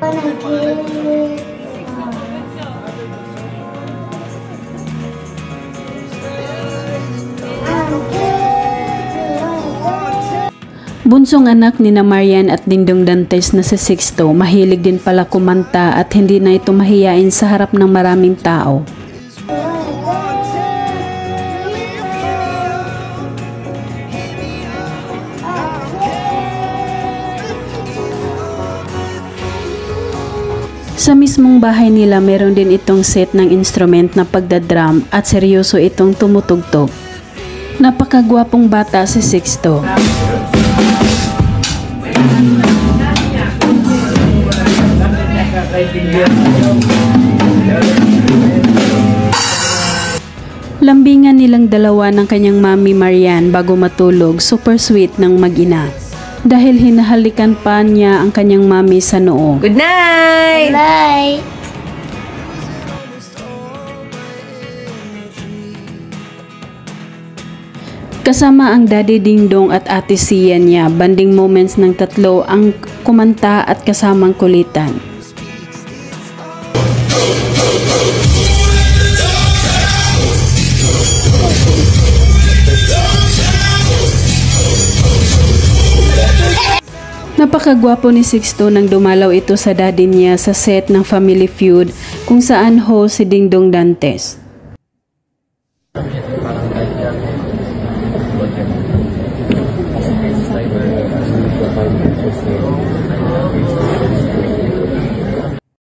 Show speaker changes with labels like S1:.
S1: Bunsong anak ni na Marian at Dingdong Dantes na si Sixto, mahilig din pala kumanta at hindi na ito mahiyain sa harap ng maraming tao. Sa mismong bahay nila, meron din itong set ng instrument na pagdadrum at seryoso itong tumutugtog. Napakagwapong bata si Sixto. Lambingan nilang dalawa ng kanyang mami Marian bago matulog, super sweet ng mag-ina. Dahil hinahalikan pa niya ang kanyang mami sa noo.
S2: Good night!
S3: Good night!
S1: Kasama ang Daddy Dingdong at Ate Sia niya, banding moments ng tatlo ang kumanta at kasamang kulitan. Napakagwapo ni Sixto nang dumalaw ito sa daddy niya sa set ng Family Feud kung saan host si Dingdong Dantes.